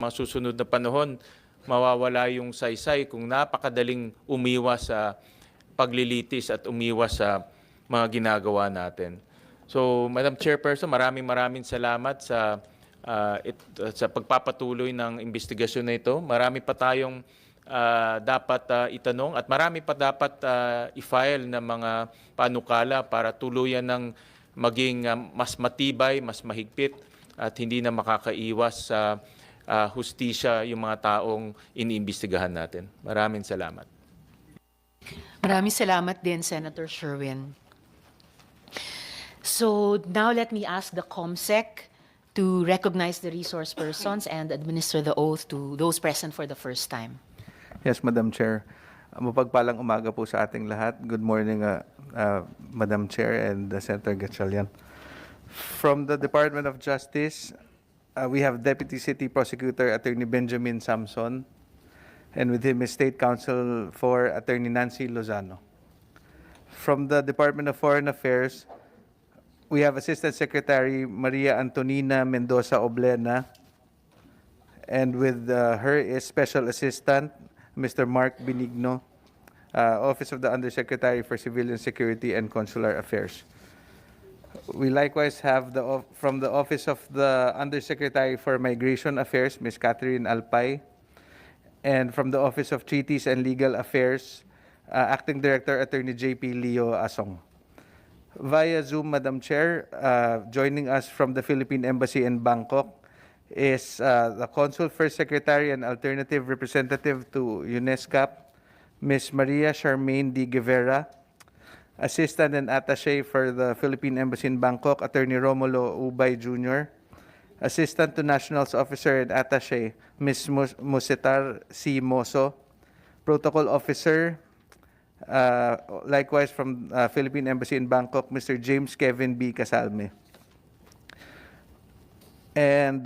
mga susunod na panahon, mawawala yung saysay kung napakadaling umiwas sa paglilitis at umiwas sa mga ginagawa natin. So, Madam Chairperson, maraming salamat sa pagpapatuloy ng investigasyon na ito. Marami pa tayong dapat itanong at marami pa dapat i-file na mga panukala para tuluyan ng maging mas matibay, mas mahigpit at hindi na makakaiwas sa hustisya yung mga taong iniimbestigahan natin. Maraming salamat. Maraming salamat din, Senator Sherwin. So now let me ask the COMSEC to recognize the resource persons and administer the oath to those present for the first time. Yes, Madam Chair. Mapagpalang umaga po sa ating lahat. Good morning, Madam Chair and Senator Gatchalian. From the Department of Justice, we have Deputy City Prosecutor Attorney Benjamin Samson, and with him is State Counsel for Attorney Nancy Lozano. From the Department of Foreign Affairs, we have Assistant Secretary Maria Antonina Mendoza Oblena, and with her is Special Assistant Mr. Mark Benigno, Office of the Undersecretary for Civilian Security and Consular Affairs. We likewise have from the Office of the Undersecretary for Migration Affairs, Ms. Catherine Alpay, and from the Office of Treaties and Legal Affairs, Acting Director Attorney J.P. Leo Asong. Via Zoom, Madam Chair, joining us from the Philippine Embassy in Bangkok is the Consul First Secretary and Alternative Representative to UNESCAP, Ms. Maria Charmaine D. Guevara, Assistant and Attaché for the Philippine Embassy in Bangkok, Attorney Romulo Ubay Jr., Assistant to Nationals Officer and Attaché, Ms. Musetar C. Moso, Protocol Officer, likewise from Philippine Embassy in Bangkok, Mr. James Kevin B. Casalme. And,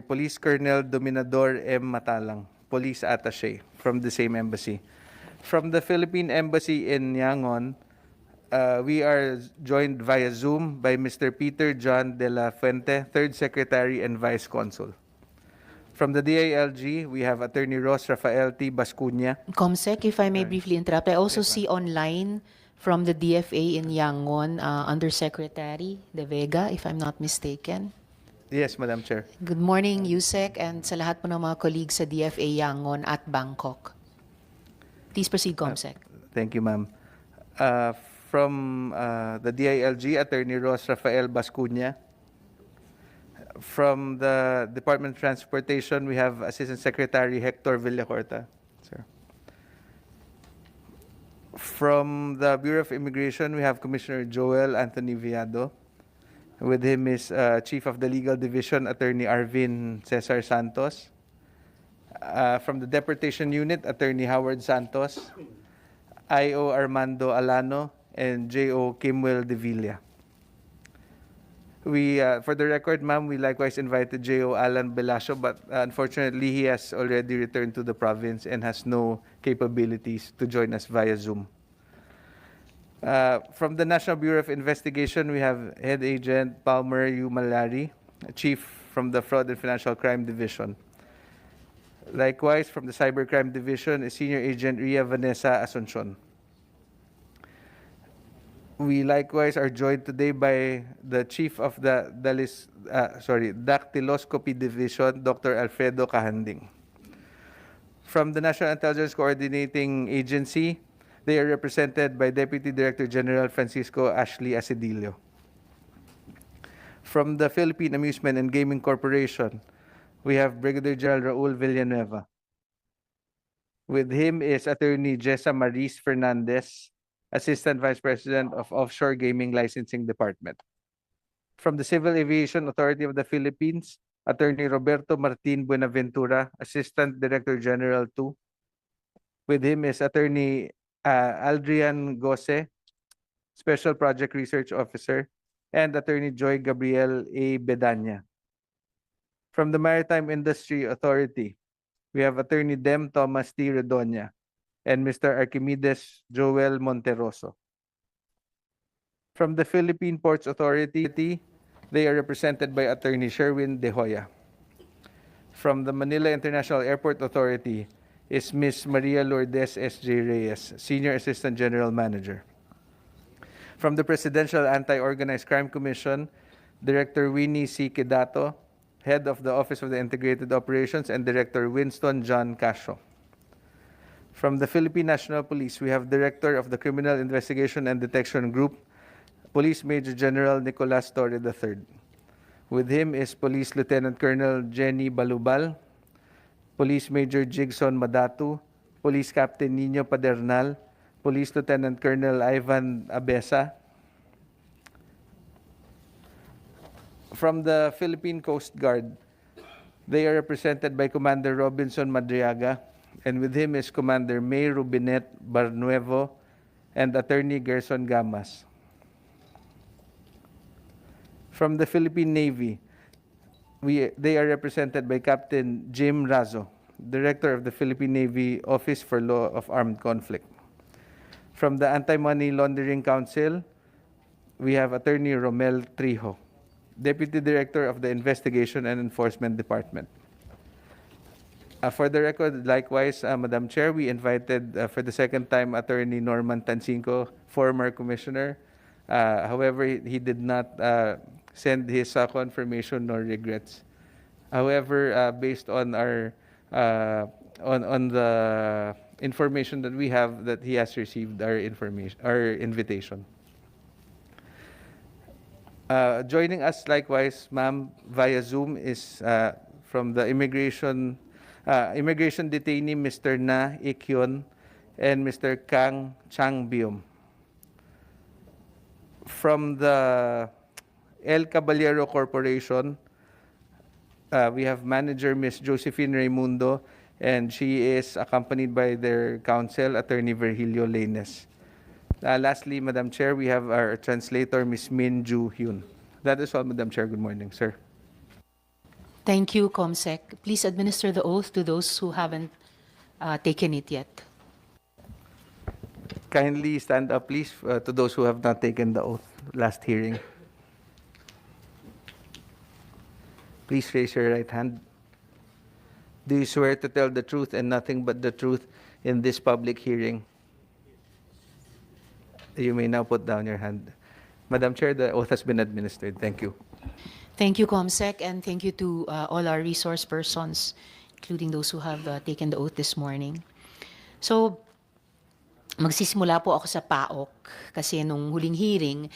Police Colonel Dominador M. Matalang, Police Attaché from the same embassy. From the Philippine Embassy in Yangon, we are joined via Zoom by Mr. Peter John de la Fuente, Third Secretary and Vice Consul. From the DILG, we have Attorney Ross Rafael T. Bascuña. COMSEC, if I may briefly interrupt, I also see online from the DFA in Yangon, Undersecretary De Vega, if I'm not mistaken. Yes, Madam Chair. Good morning, Yusek, and sa lahat po ng mga colleagues sa DFA Yangon at Bangkok. Please proceed, COMSEC. Thank you, ma'am. From the DILG, Attorney Ross Rafael Bascuña. From the Department of Transportation, we have Assistant Secretary Hector Villacorta. Sir. From the Bureau of Immigration, we have Commissioner Joel Anthony Viado. With him is Chief of the Legal Division, Attorney Arvin Cesar Santos. From the Deportation Unit, Attorney Howard Santos, I.O. Armando Alano, and J.O. Kimwell De Villa. We, for the record, ma'am, we likewise invited J.O. Alan Velasco, but unfortunately, he has already returned to the province and has no capabilities to join us via Zoom. From the National Bureau of Investigation, we have Head Agent Palmer U. Malari, Chief from the Fraud and Financial Crime Division. Likewise, from the Cybercrime Division is Senior Agent Ria Vanessa Asuncion. We likewise are joined today by the Chief of the Dactyloscopy Division, Dr. Alfredo Cahanding. From the National Intelligence Coordinating Agency, they are represented by Deputy Director General Francisco Ashley Asedillo. From the Philippine Amusement and Gaming Corporation, we have Brigadier General Raul Villanueva. With him is Attorney Jessa Maris Fernandez, Assistant Vice President of Offshore Gaming Licensing Department. From the Civil Aviation Authority of the Philippines, Attorney Roberto Martin Buenaventura, Assistant Director General 2. With him is Attorney Aldrian Gose, Special Project Research Officer, and Attorney Joy Gabriel A. Bedanya. From the Maritime Industry Authority, we have Attorney Dem Thomas T. Redoña and Mr. Archimedes Joel Monteroso. From the Philippine Ports Authority, they are represented by Attorney Sherwin De Hoya. From the Manila International Airport Authority is Ms. Maria Lourdes S.J. Reyes, Senior Assistant General Manager. From the Presidential Anti-Organized Crime Commission, Director Winnie C. Quedato, Head of the Office of the Integrated Operations, and Director Winston John Castro. From the Philippine National Police, we have Director of the Criminal Investigation and Detection Group, Police Major General Nicolas Torre III. With him is Police Lieutenant Colonel Jenny Balubal, Police Major Jigson Madatu, Police Captain Nino Padernal, Police Lieutenant Colonel Ivan Abesa. From the Philippine Coast Guard, they are represented by Commander Robinson Madriaga, and with him is Commander May Rubinet Barnuevo and Attorney Gerson Gamas. From the Philippine Navy, they are represented by Captain Jim Razo, Director of the Philippine Navy Office for Law of Armed Conflict. From the Anti-Money Laundering Council, we have Attorney Romel Trijo, Deputy Director of the Investigation and Enforcement Department. For the record, likewise, Madam Chair, we invited for the second time Attorney Norman Tancinco, former commissioner. However, he did not send his confirmation nor regrets. However, based on our on the information that we have, that he has received our invitation. Joining us likewise, ma'am, via Zoom is from the immigration detainee, Mr. Na Ikyon and Mr. Kang Changbium. From the El Caballero Corporation, we have manager Ms. Josephine Raimundo, and she is accompanied by their counsel, Attorney Virgilio Laines. Lastly, Madam Chair, we have our translator, Ms. Min Ju Hyun. That is all, Madam Chair. Good morning, sir. Thank you, Comsec. Please administer the oath to those who haven't taken it yet. Kindly stand up, please, to those who have not taken the oath last hearing. Please raise your right hand. Do you swear to tell the truth and nothing but the truth in this public hearing? You may now put down your hand. Madam Chair, the oath has been administered. Thank you. Thank you, Comsec, and thank you to all our resource persons, including those who have taken the oath this morning. So, magsisimula po ako sa PAOK kasi nung huling hearing,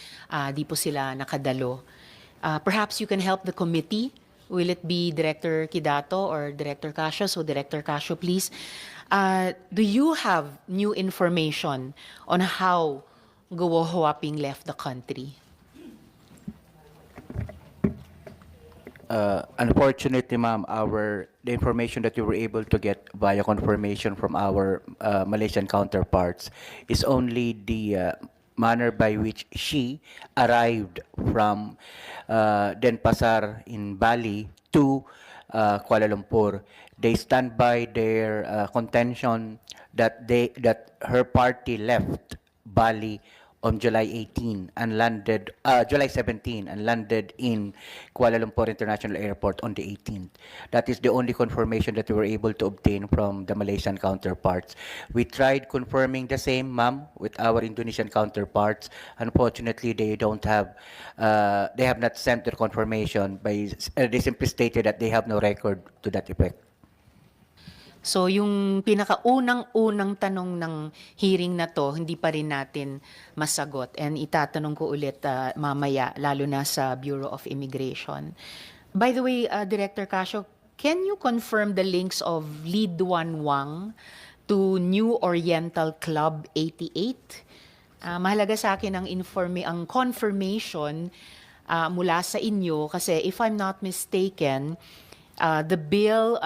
di po sila nakadalo. Perhaps you can help the committee. Will it be Director Kidato or Director Casio? So, Director Casio, please. Do you have new information on how Guo Huaping left the country? Unfortunately, ma'am, the information that we were able to get via confirmation from our Malaysian counterparts is only the manner by which she arrived from Denpasar in Bali to Kuala Lumpur. They stand by their contention that her party left Bali on July 17 and landed in Kuala Lumpur International Airport on the 18th. That is the only confirmation that we were able to obtain from the Malaysian counterparts. We tried confirming the same, ma'am, with our Indonesian counterparts. Unfortunately, they have not sent their confirmation. They simply stated that they have no record to that effect. So yung pinakaunang-unang tanong ng hearing na to, hindi pa rin natin masagot. And itatanong ko ulit mamaya, lalo na sa Bureau of Immigration. By the way, Director Casio, can you confirm the links of Lead Wan Wang to New Oriental Club 88? Mahalaga sa akin ang confirmation mula sa inyo kasi if I'm not mistaken, the bill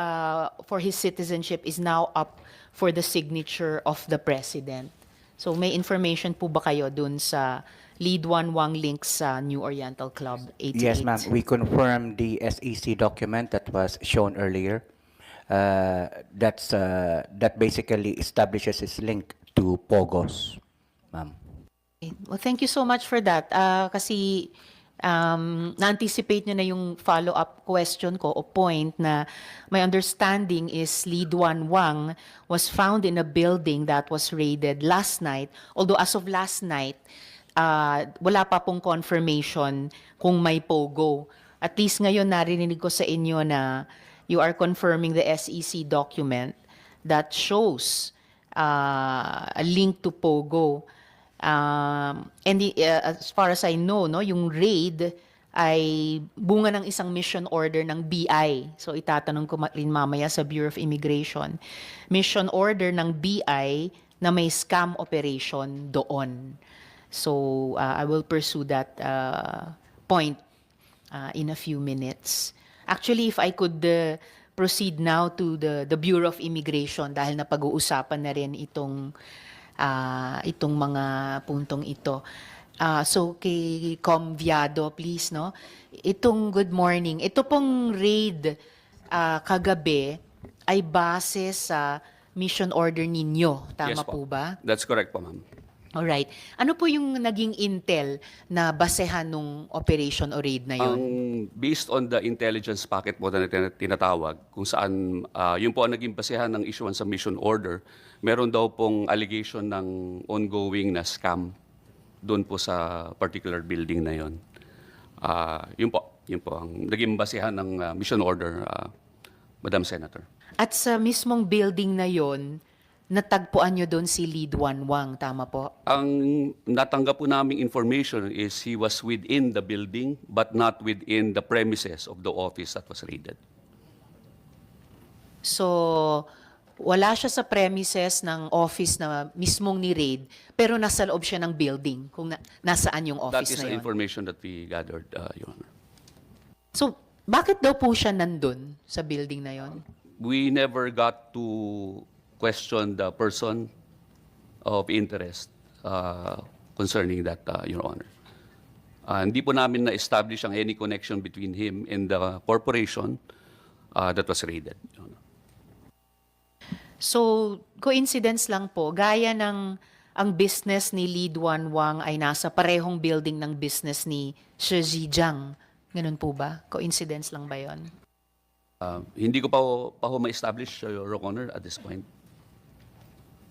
for his citizenship is now up for the signature of the President. So may information po ba kayo dun sa Lead Wan Wang links sa New Oriental Club 88? Yes, ma'am. We confirmed the SEC document that was shown earlier. That basically establishes its link to POGOS, ma'am. Okay. Well, thank you so much for that. Kasi na-anticipate nyo na yung follow-up question ko o point na my understanding is Lead Wan Wang was found in a building that was raided last night. Although as of last night, wala pa pong confirmation kung may POGO. At least ngayon narinig ko sa inyo na you are confirming the SEC document that shows a link to POGO. As far as I know, no, yung raid ay bunga ng isang mission order ng BI. So itatanong ko rin mamaya sa Bureau of Immigration. Mission order ng BI na may scam operation doon. So I will pursue that point in a few minutes. Actually, if I could proceed now to the Bureau of Immigration dahil napag-uusapan na rin itong mga puntong ito. So kay Com Viado, please, no? Good morning. Ito pong raid kagabi ay base sa mission order ninyo. Tama Yes po ba? That's correct po, ma'am. Alright. Ano po yung naging intel na basehan nung operation o raid na yun? Based on the intelligence packet po na tinatawag, kung saan yun po ang naging basehan ng issuance sa mission order, meron daw pong allegation ng ongoing na scam doon po sa particular building na yun. Yun po ang naging basehan ng mission order, Madam Senator. At sa mismong building na yon, natagpuan nyo doon si Lead Wan Wang, tama po? Ang natanggap po naming information is he was within the building but not within the premises of the office that was raided. So, wala siya sa premises ng office na mismong ni-raid, pero nasa loob siya ng building kung nasaan yung That office is na the yun. information that we gathered, Your Honor. So, bakit daw po siya nandun sa building na yon? We never got to question the person of interest concerning that, Your Honor. Hindi po namin na-establish ang any connection between him and the corporation that was raided, Your Honor. So, coincidence lang po, gaya ng ang business ni Lead Wan Wang ay nasa parehong building ng business ni Shi Zhejiang. Ganun po ba? Coincidence lang ba yon? Hindi ko pa ho ma-establish, Your Honor, at this point.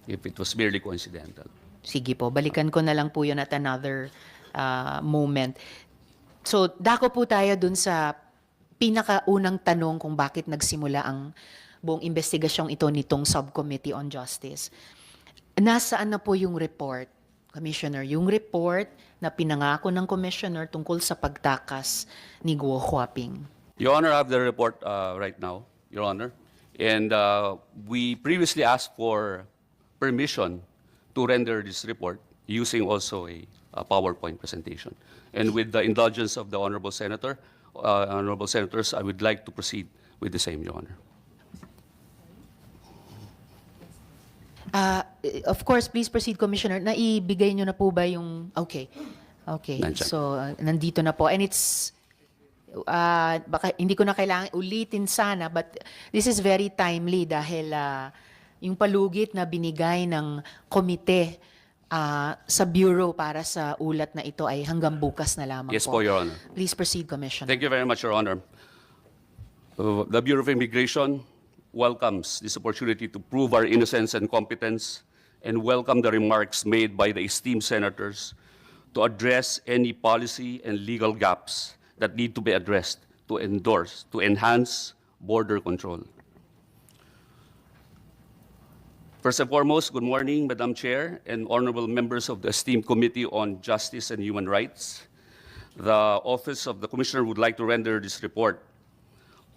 If it was merely coincidental. Sige po, balikan ko na lang po yun at another moment. So, dako po tayo dun sa pinakaunang tanong kung bakit nagsimula ang buong investigasyong ito nitong Subcommittee on Justice. Nasaan na po yung report, Commissioner? Yung report na pinangako ng Commissioner tungkol sa pagtakas ni Guo Huaping. Your Honor, I have the report right now, Your Honor. And we previously asked for permission to render this report using also a PowerPoint presentation. And with the indulgence of the Honorable Senator, Honorable Senators, I would like to proceed with the same, Your Honor. Of course, please proceed, Commissioner. Naibigay nyo na po ba yung... Okay. Nandiyan. So, nandito na po. And it's... baka hindi ko na kailangan ulitin sana, but this is very timely dahil yung palugit na binigay ng komite sa Bureau para sa ulat na ito ay hanggang bukas na lamang Yes po, Your Honor. Please proceed, Commissioner. Thank you very much, Your Honor. The Bureau of Immigration welcomes this opportunity to prove our innocence and competence and welcome the remarks made by the esteemed senators to address any policy and legal gaps that need to be addressed to enhance border control. First and foremost, good morning, Madam Chair and honorable members of the esteemed Committee on Justice and Human Rights. The Office of the Commissioner would like to render this report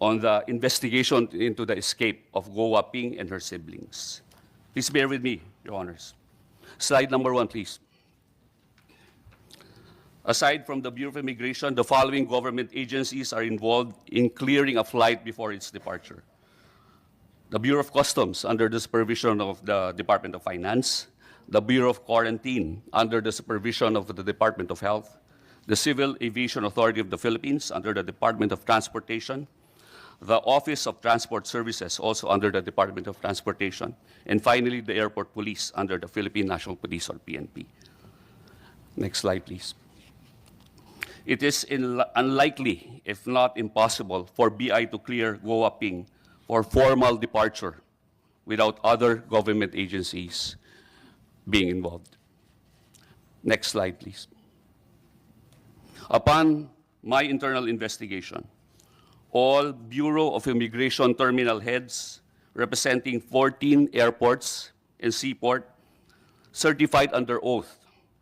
on the investigation into the escape of Guo Huaping and her siblings. Please bear with me, Your Honors. Slide number 1, please. Aside from the Bureau of Immigration, the following government agencies are involved in clearing a flight before its departure. The Bureau of Customs, under the supervision of the Department of Finance, the Bureau of Quarantine, under the supervision of the Department of Health, the Civil Aviation Authority of the Philippines, under the Department of Transportation, the Office of Transport Services, also under the Department of Transportation, and finally, the Airport Police, under the Philippine National Police, or PNP. Next slide, please. It is unlikely, if not impossible, for BI to clear Goa Ping for formal departure without other government agencies being involved. Next slide, please. Upon my internal investigation, all Bureau of Immigration terminal heads representing 14 airports and seaport certified under oath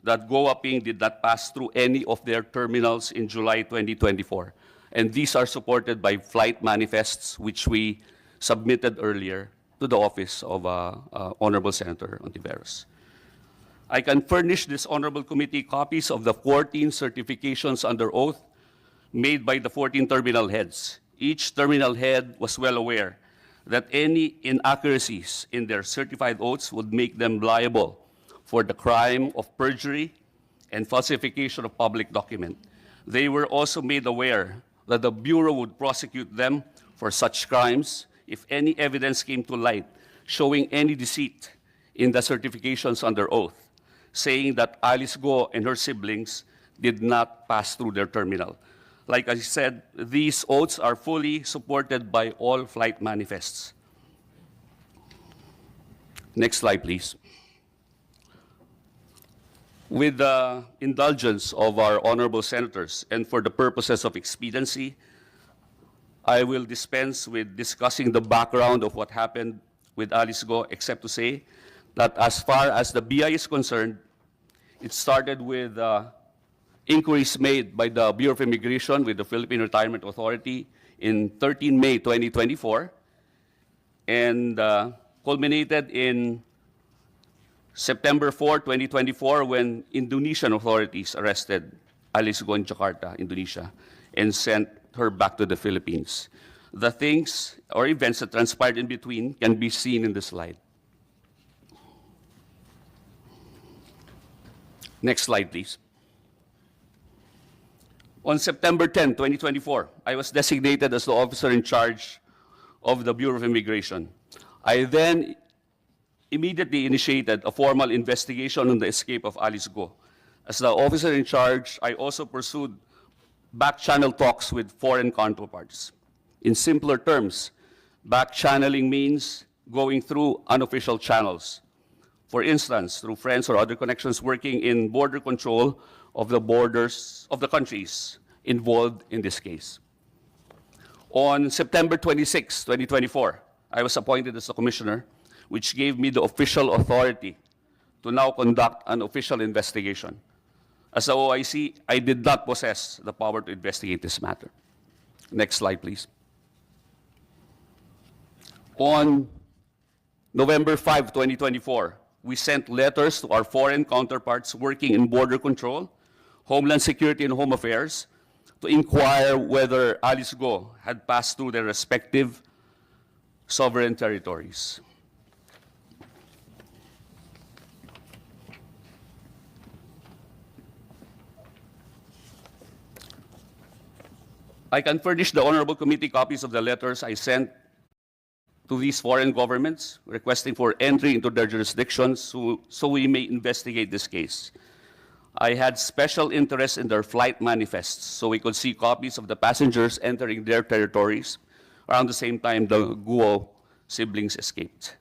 that Goa Ping did not pass through any of their terminals in July 2024. And these are supported by flight manifests, which we submitted earlier to the office of Honorable Senator Ontiveros. I can furnish this Honorable Committee copies of the 14 certifications under oath made by the 14 terminal heads. Each terminal head was well aware that any inaccuracies in their certified oaths would make them liable for the crime of perjury and falsification of public document. They were also made aware that the Bureau would prosecute them for such crimes if any evidence came to light showing any deceit in the certifications under oath, saying that Alice Go and her siblings did not pass through their terminal. Like I said, these oaths are fully supported by all flight manifests. Next slide, please. With the indulgence of our honorable senators and for the purposes of expediency, I will dispense with discussing the background of what happened with Alice Go, except to say that as far as the BI is concerned, it started with inquiries made by the Bureau of Immigration with the Philippine Retirement Authority in 13 May 2024 and culminated in September 4, 2024, when Indonesian authorities arrested Alice Go in Jakarta, Indonesia, and sent her back to the Philippines. The things or events that transpired in between can be seen in the slide. Next slide, please. On September 10, 2024, I was designated as the officer in charge of the Bureau of Immigration. I then immediately initiated a formal investigation on the escape of Alice Go. As the officer in charge, I also pursued back-channel talks with foreign counterparts. In simpler terms, back-channeling means going through unofficial channels. For instance, through friends or other connections working in border control of the borders of the countries involved in this case. On September 26, 2024, I was appointed as a commissioner, which gave me the official authority to now conduct an official investigation. As the OIC, I did not possess the power to investigate this matter. Next slide, please. On November 5, 2024, we sent letters to our foreign counterparts working in border control, Homeland Security and Home Affairs to inquire whether Alice Go had passed through their respective sovereign territories. I can furnish the Honorable Committee copies of the letters I sent to these foreign governments requesting for entry into their jurisdictions so we may investigate this case. I had special interest in their flight manifests so we could see copies of the passengers entering their territories around the same time the Guo siblings escaped.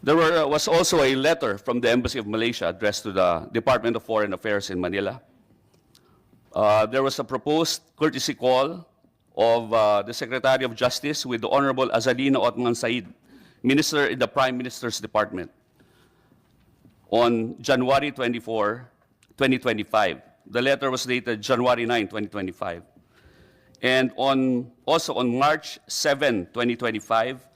There was also a letter from the Embassy of Malaysia addressed to the Department of Foreign Affairs in Manila. There was a proposed courtesy call of the Secretary of Justice with the Honorable Azalina Othman Said, Minister in the Prime Minister's Department, on January 24, 2025. The letter was dated January 9, 2025. And also on March 7, 2025,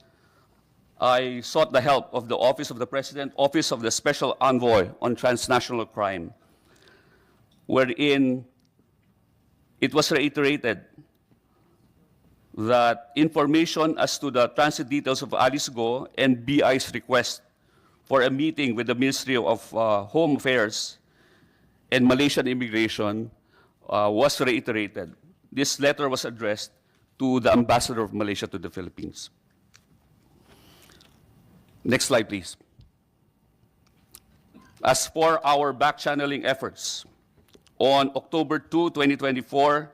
I sought the help of the Office of the President, Office of the Special Envoy on Transnational Crime, wherein it was reiterated that information as to the transit details of Alice Go and BI's request for a meeting with the Ministry of Home Affairs and Malaysian Immigration was reiterated. This letter was addressed to the Ambassador of Malaysia to the Philippines. Next slide, please. As for our back-channeling efforts, On October 2, 2024,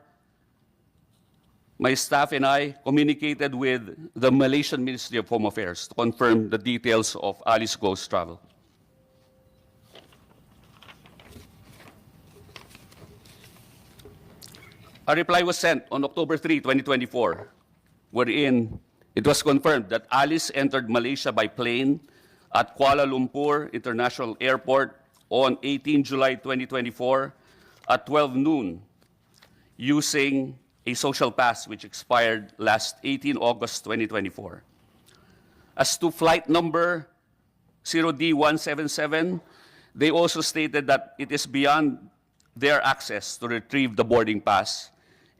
my staff and I communicated with the Malaysian Ministry of Home Affairs to confirm the details of Alice Go's travel. A reply was sent on October 3, 2024, wherein it was confirmed that Alice entered Malaysia by plane at Kuala Lumpur International Airport on 18 July 2024 at 12 noon using a social pass which expired last 18 August 2024. As to flight number 0D177, they also stated that it is beyond their access to retrieve the boarding pass,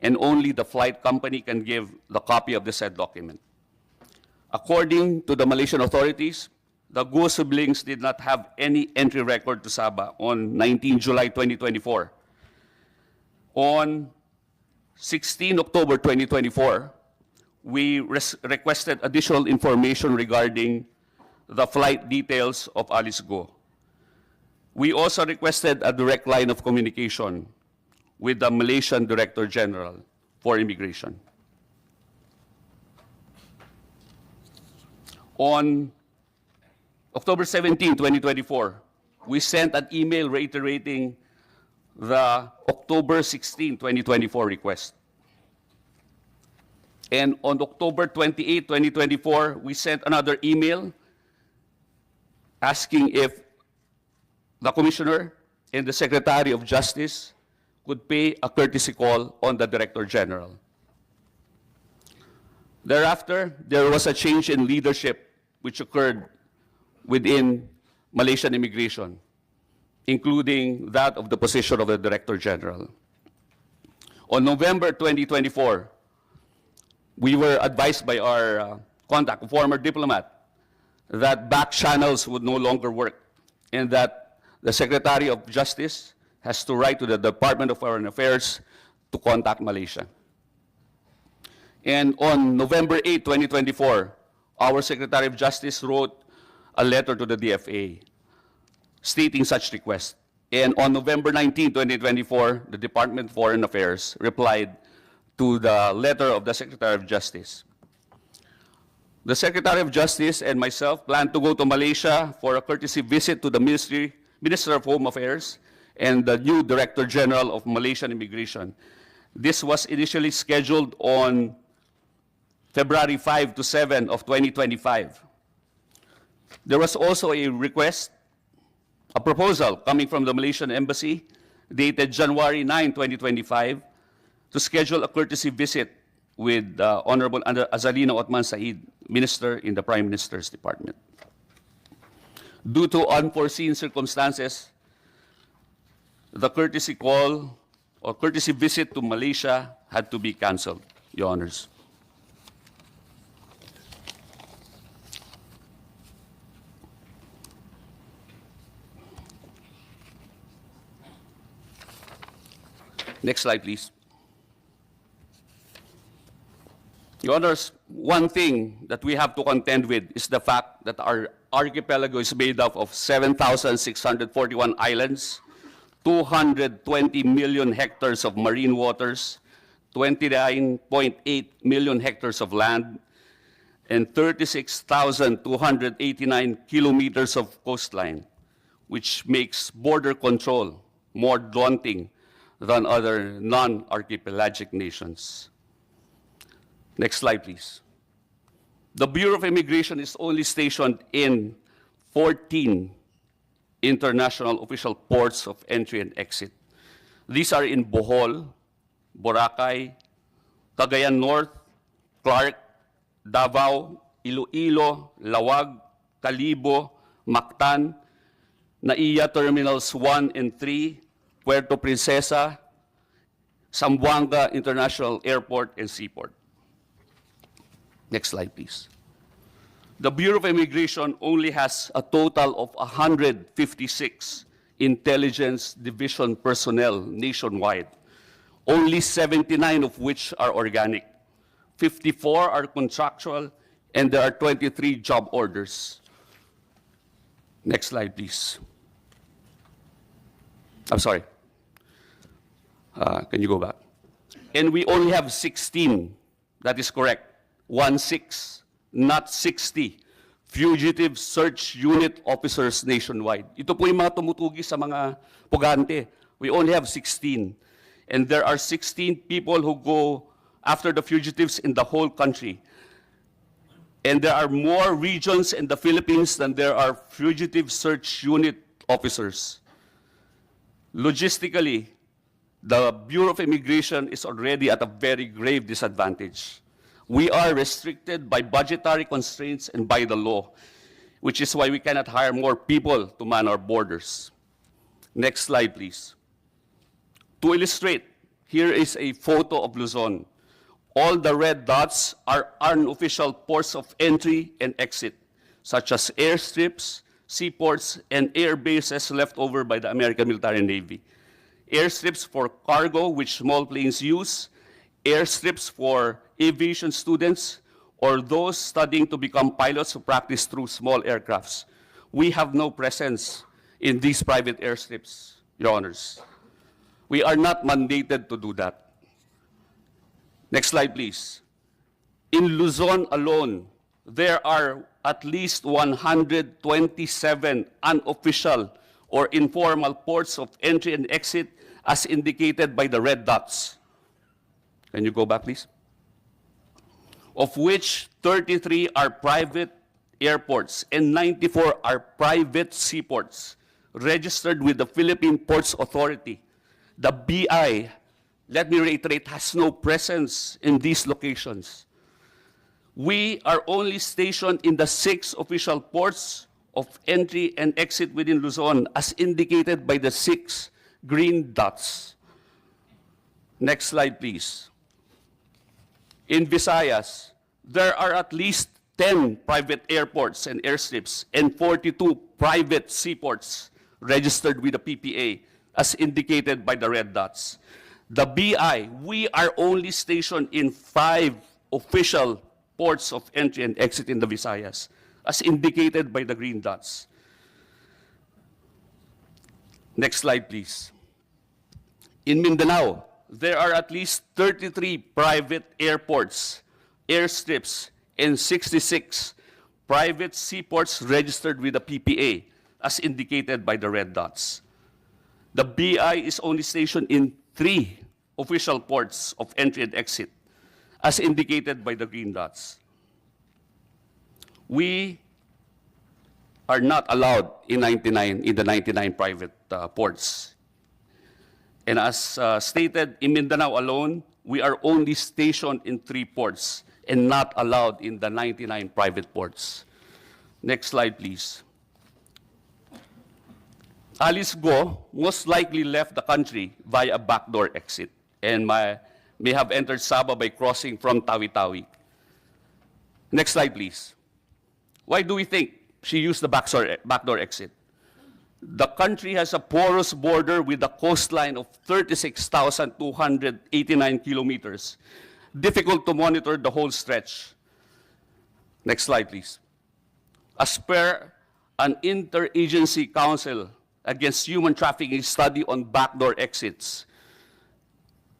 and only the flight company can give the copy of the said document. According to the Malaysian authorities, the Go siblings did not have any entry record to Sabah on 19 July 2024. On 16 October 2024, we requested additional information regarding the flight details of Alice Go. We also requested a direct line of communication with the Malaysian Director General for Immigration. On October 17, 2024, we sent an email reiterating the October 16, 2024 request. And on October 28, 2024, we sent another email asking if the Commissioner and the Secretary of Justice could pay a courtesy call on the Director General. Thereafter, there was a change in leadership which occurred within Malaysian immigration, including that of the position of the Director General. On November 2024, we were advised by our contact, a former diplomat, that back channels would no longer work and that the Secretary of Justice has to write to the Department of Foreign Affairs to contact Malaysia. And on November 8, 2024, our Secretary of Justice wrote a letter to the DFA stating such request. And on November 19, 2024, the Department of Foreign Affairs replied to the letter of the Secretary of Justice. The Secretary of Justice and myself plan to go to Malaysia for a courtesy visit to the Minister of Home Affairs and the new Director General of Malaysian Immigration. This was initially scheduled on February 5 to 7 of 2025. There was also a request, a proposal coming from the Malaysian Embassy dated January 9, 2025 to schedule a courtesy visit with Honorable Azalina Othman Said, Minister in the Prime Minister's Department. Due to unforeseen circumstances, the courtesy call or courtesy visit to Malaysia had to be canceled, Your Honors. Next slide, please. Your Honors, one thing that we have to contend with is the fact that our archipelago is made up of 7,641 islands, 220 million hectares of marine waters, 29.8 million hectares of land, and 36,289 kilometers of coastline, which makes border control more daunting than other non-archipelagic nations. Next slide, please. The Bureau of Immigration is only stationed in 14 international official ports of entry and exit. These are in Bohol, Boracay, Cagayan North, Clark, Davao, Iloilo, Lawag, Calibo, Mactan, NAIA Terminals 1 and 3, Puerto Princesa, Zamboanga International Airport and Seaport. Next slide, please. The Bureau of Immigration only has a total of 156 intelligence division personnel nationwide, only 79 of which are organic, 54 are contractual, and there are 23 job orders. Next slide, please. I'm sorry. Can you go back? And we only have 16, that is correct, 16, not 60, fugitive search unit officers nationwide. Ito po yung mga tumutugi sa mga pugante. We only have 16. And there are 16 people who go after the fugitives in the whole country. And there are more regions in the Philippines than there are fugitive search unit officers. Logistically, the Bureau of Immigration is already at a very grave disadvantage. We are restricted by budgetary constraints and by the law, which is why we cannot hire more people to man our borders. Next slide, please. To illustrate, here is a photo of Luzon. All the red dots are unofficial ports of entry and exit, such as airstrips, seaports, and air bases left over by the American military and Navy. Airstrips for cargo, which small planes use, airstrips for aviation students, or those studying to become pilots who practice through small aircrafts. We have no presence in these private airstrips, Your Honors. We are not mandated to do that. Next slide, please. In Luzon alone, there are at least 127 unofficial or informal ports of entry and exit as indicated by the red dots. Can you go back, please? Of which 33 are private airports and 94 are private seaports registered with the Philippine Ports Authority. The BI, let me reiterate, has no presence in these locations. We are only stationed in the 6 official ports of entry and exit within Luzon as indicated by the 6 green dots. Next slide, please. In Visayas, there are at least 10 private airports and airstrips and 42 private seaports registered with the PPA as indicated by the red dots. The BI, we are only stationed in 5 official ports of entry and exit in the Visayas, as indicated by the green dots. Next slide, please. In Mindanao, there are at least 33 private airports, airstrips, and 66 private seaports registered with the PPA, as indicated by the red dots. The BI is only stationed in 3 official ports of entry and exit, as indicated by the green dots. We are not allowed in the 99 private ports. And as stated, in Mindanao alone, we are only stationed in 3 ports and not allowed in the 99 private ports. Next slide, please. Alice Go most likely left the country via a backdoor exit and may have entered Sabah by crossing from Tawi-Tawi. Next slide, please. Why do we think she used the backdoor exit? The country has a porous border with a coastline of 36,289 kilometers. Difficult to monitor the whole stretch. Next slide, please. As per an interagency council against human trafficking study on backdoor exits,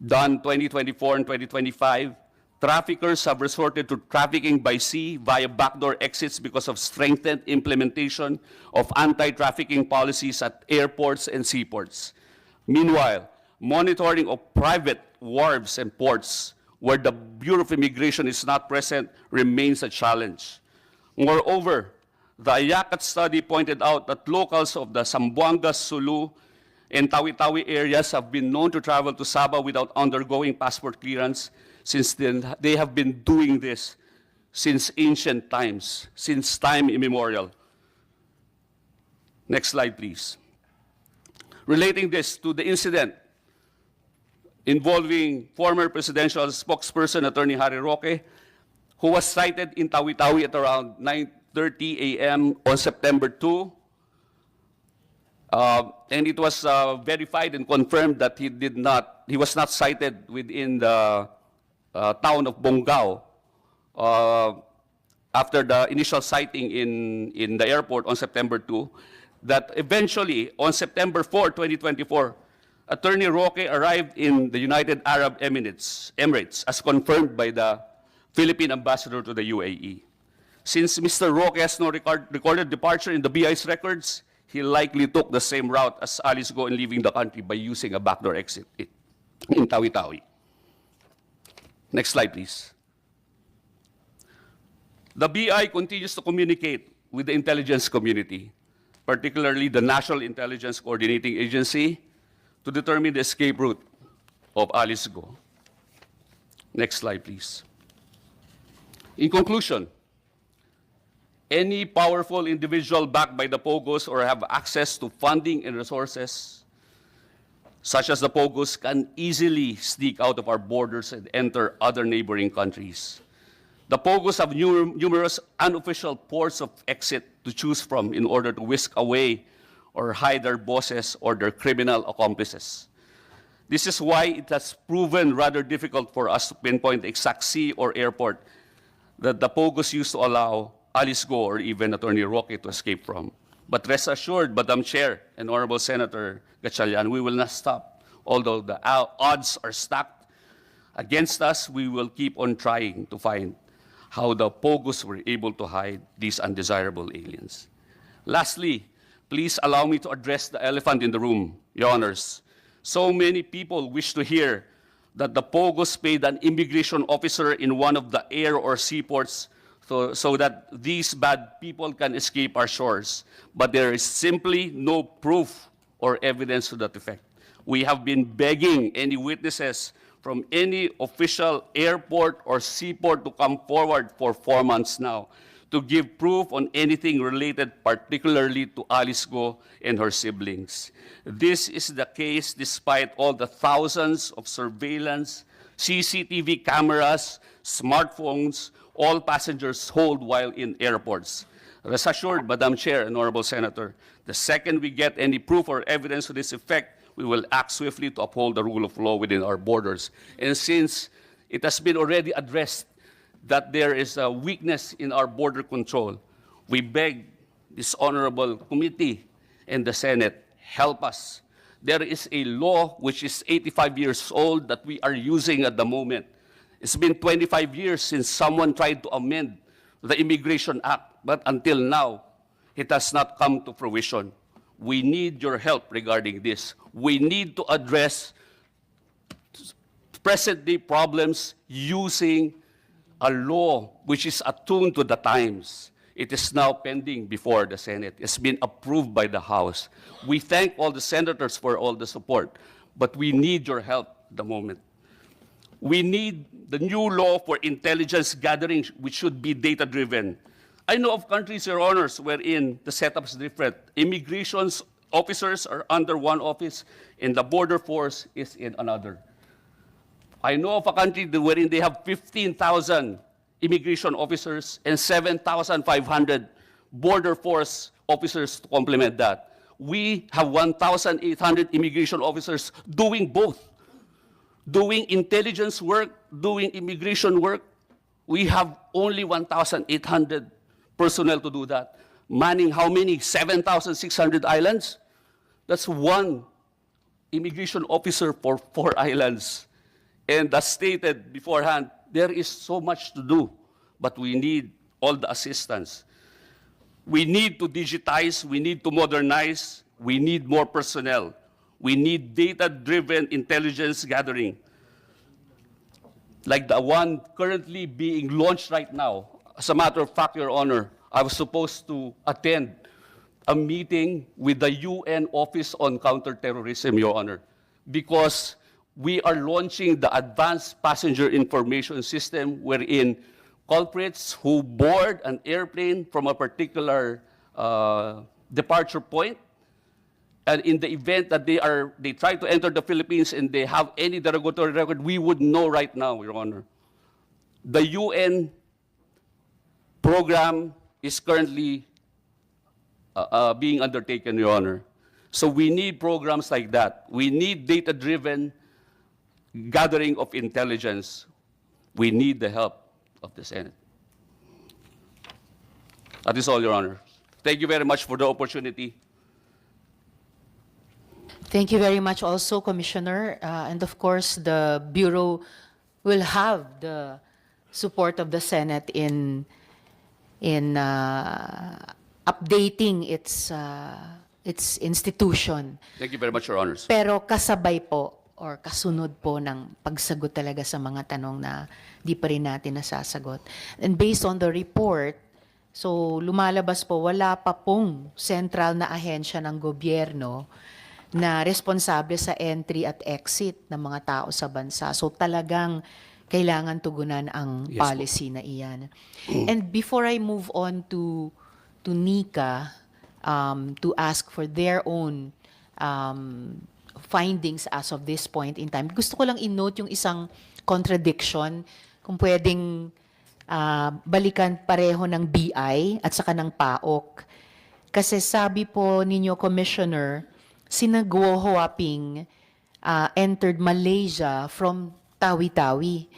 done 2024 and 2025, traffickers have resorted to trafficking by sea via backdoor exits because of strengthened implementation of anti-trafficking policies at airports and seaports. Meanwhile, monitoring of private wharves and ports where the Bureau of Immigration is not present remains a challenge. Moreover, the Ayakat study pointed out that locals of the Zamboanga, Sulu, and Tawi-Tawi areas have been known to travel to Sabah without undergoing passport clearance since then. They have been doing this since ancient times, since time immemorial. Next slide, please. Relating this to the incident involving former presidential spokesperson Attorney Harry Roque, who was cited in Tawi-Tawi at around 9:30 a.m. on September 2. And it was verified and confirmed that he was not cited within the town of Bongao after the initial sighting in the airport on September 2, that eventually on September 4, 2024, Attorney Roque arrived in the United Arab Emirates, as confirmed by the Philippine ambassador to the UAE. Since Mr. Roque has no recorded departure in the BI's records, he likely took the same route as Alice Go in leaving the country by using a backdoor exit in Tawi-Tawi. Next slide, please. The BI continues to communicate with the intelligence community, particularly the National Intelligence Coordinating Agency, to determine the escape route of Alice Go. Next slide, please. In conclusion, any powerful individual backed by the POGOs or have access to funding and resources, such as the POGOs, can easily sneak out of our borders and enter other neighboring countries. The POGOs have numerous unofficial ports of exit to choose from in order to whisk away or hide their bosses or their criminal accomplices. This is why it has proven rather difficult for us to pinpoint the exact sea or airport that the POGOs used to allow Alice Go or even Attorney Roque to escape from. But rest assured, Madam Chair and Honorable Senator Gatchalian, we will not stop. Although the odds are stacked against us, we will keep on trying to find how the POGOs were able to hide these undesirable aliens. Lastly, please allow me to address the elephant in the room, Your Honors. So many people wish to hear that the POGOs paid an immigration officer in one of the air or seaports so that these bad people can escape our shores. But there is simply no proof or evidence to that effect. We have been begging any witnesses from any official airport or seaport to come forward for 4 months now to give proof on anything related particularly to Alice Go and her siblings. This is the case despite all the thousands of surveillance, CCTV cameras, smartphones, all passengers hold while in airports. Rest assured, Madam Chair and Honorable Senator, the second we get any proof or evidence to this effect, we will act swiftly to uphold the rule of law within our borders. And since it has been already addressed that there is a weakness in our border control, we beg this honorable committee and the Senate, help us. There is a law which is 85 years old that we are using at the moment. It's been 25 years since someone tried to amend the Immigration Act, but until now, it has not come to fruition. We need your help regarding this. We need to address present-day problems using a law which is attuned to the times. It is now pending before the Senate. It's been approved by the House. We thank all the senators for all the support, but we need your help at the moment. We need the new law for intelligence gathering, which should be data-driven. I know of countries, Your Honors, wherein the setup is different. Immigration officers are under one office, and the border force is in another. I know of a country wherein they have 15,000 immigration officers and 7,500 border force officers to complement that. We have 1,800 immigration officers doing both, doing intelligence work, doing immigration work. We have only 1,800 personnel to do that. Manning how many? 7,600 islands? That's one immigration officer for 4 islands. And as stated beforehand, there is so much to do, but we need all the assistance. We need to digitize, we need to modernize, we need more personnel. We need data-driven intelligence gathering, like the one currently being launched right now. As a matter of fact, Your Honor, I was supposed to attend a meeting with the UN Office on Counterterrorism, Your Honor, because we are launching the Advanced Passenger Information System wherein culprits who board an airplane from a particular departure point, and in the event that they try to enter the Philippines and they have any derogatory record, we would know right now, Your Honor. The UN program is currently being undertaken, Your Honor. So we need programs like that. We need data-driven gathering of intelligence. We need the help of the Senate. That is all, Your Honor. Thank you very much for the opportunity. Thank you very much also, Commissioner. And of course, the Bureau will have the support of the Senate in updating its institution. Thank you very much, Your Honors. Pero kasabay po or kasunod po ng pagsagot talaga sa mga tanong na di pa rin natin nasasagot. And based on the report, so lumalabas po, wala pa pong sentral na ahensya ng gobyerno na responsable sa entry at exit ng mga tao sa bansa. So talagang kailangan tugunan ang Yes po. policy na iyan. And before I move on to NICA, to ask for their own findings as of this point in time, gusto ko lang i-note yung isang contradiction, kung pwedeng balikan pareho ng BI at saka ng PAOK. Kasi sabi po ninyo, Commissioner, sina Guo Huaping entered Malaysia from Tawi-Tawi.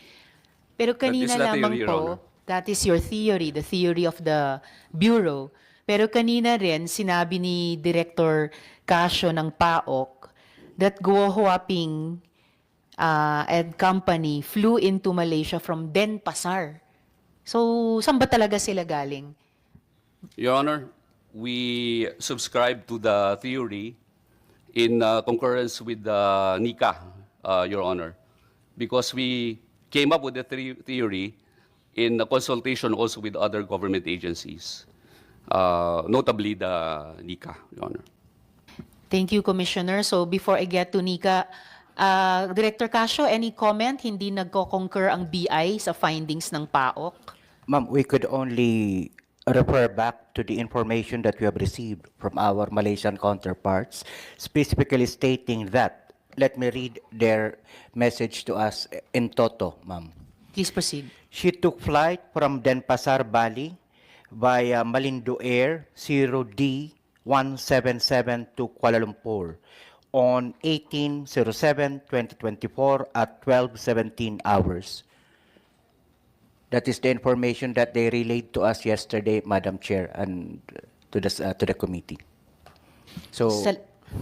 Pero kanina That is the lamang theory, Your po, Honor. that is your theory, the theory of the Bureau. Pero kanina rin, sinabi ni Director Casio ng PAOK that Guo Huaping and company flew into Malaysia from Denpasar. So, saan ba talaga sila galing? Your Honor, we subscribe to the theory in concurrence with the NICA, Your Honor, because we came up with the theory in a consultation also with other government agencies, notably the NICA, Your Honor. Thank you, Commissioner. So, before I get to NICA, Director Casio, any comment? Hindi nagko-concur ang BI sa findings ng PAOK? Ma'am, we could only refer back to the information that we have received from our Malaysian counterparts, specifically stating that, let me read their message to us in toto, ma'am. Please proceed. She took flight from Denpasar, Bali via Malindo Air 0D177 to Kuala Lumpur on 18/07/2024 at 12:17 hours. That is the information that they relayed to us yesterday, Madam Chair, and to the committee. So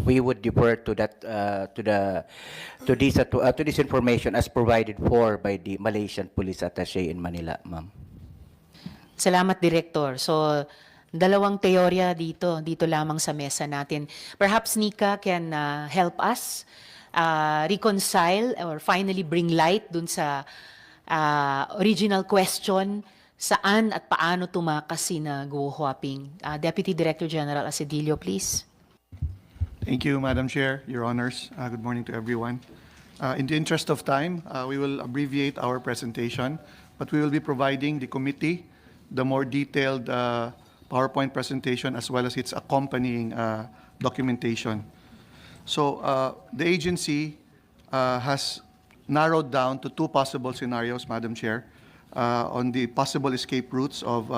we would defer to that to this information as provided for by the Malaysian Police Attaché in Manila, ma'am. Salamat, Director. So, dalawang teorya dito lamang sa mesa natin. Perhaps Nika can help us reconcile or finally bring light dun sa original question, saan at paano tumakas sina Guo Huaping. Deputy Director General Asedillo, please. Thank you, Madam Chair, Your Honors. Good morning to everyone. In the interest of time, we will abbreviate our presentation, but we will be providing the committee the more detailed PowerPoint presentation as well as its accompanying documentation. So the agency has narrowed down to two possible scenarios, Madam Chair, on the possible escape routes of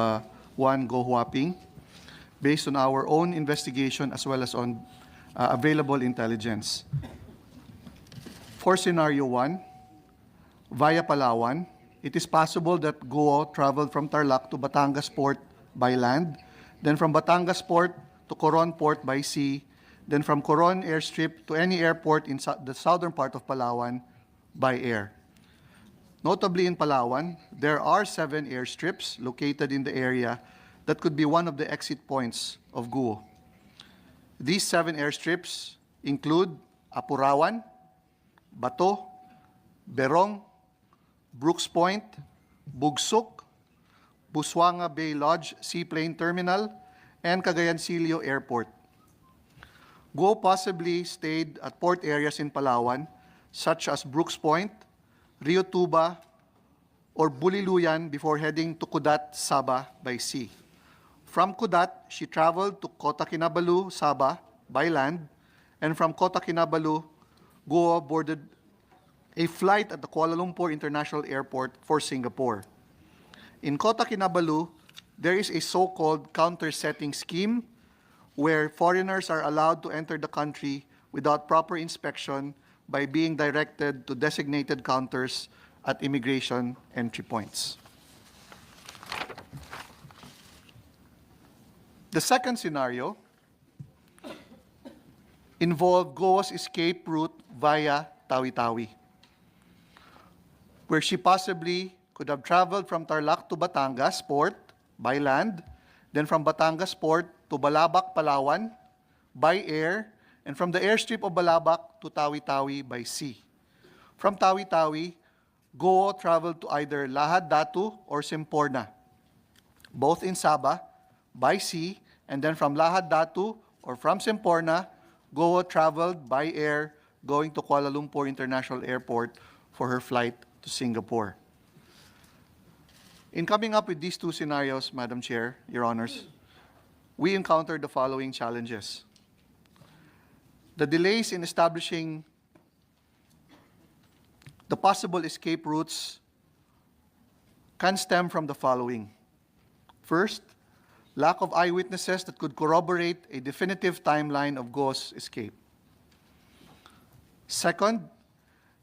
one, Guo Huaping, based on our own investigation as well as on available intelligence. For scenario one, via Palawan, it is possible that Guo traveled from Tarlac to Batangas Port by land, then from Batangas Port to Coron Port by sea, then from Coron Airstrip to any airport in the southern part of Palawan by air. Notably in Palawan, there are 7 airstrips located in the area that could be one of the exit points of Guo. These 7 airstrips include Apurawan, Bato, Berong, Brooks Point, Bugsuk, Busuanga Bay Lodge Seaplane Terminal, and Cagayancillo Airport. Guo possibly stayed at port areas in Palawan, such as Brooks Point, Rio Tuba, or Buliluyan before heading to Kudat, Sabah by sea. From Kudat, she traveled to Kota Kinabalu, Sabah by land, and from Kota Kinabalu, Guo boarded a flight at the Kuala Lumpur International Airport for Singapore. In Kota Kinabalu, there is a so-called counter-setting scheme where foreigners are allowed to enter the country without proper inspection by being directed to designated counters at immigration entry points. The second scenario involved Go's escape route via Tawi-Tawi, where she possibly could have traveled from Tarlac to Batangas Port by land, then from Batangas Port to Balabac, Palawan by air, and from the airstrip of Balabac to Tawi-Tawi by sea. From Tawi-Tawi, Go traveled to either Lahad Datu or Simporna, both in Sabah, by sea, and then from Lahad Datu or from Simporna, Go traveled by air going to Kuala Lumpur International Airport for her flight to Singapore. In coming up with these two scenarios, Madam Chair, Your Honors, we encountered the following challenges. The delays in establishing the possible escape routes can stem from the following. First, lack of eyewitnesses that could corroborate a definitive timeline of Go's escape. Second,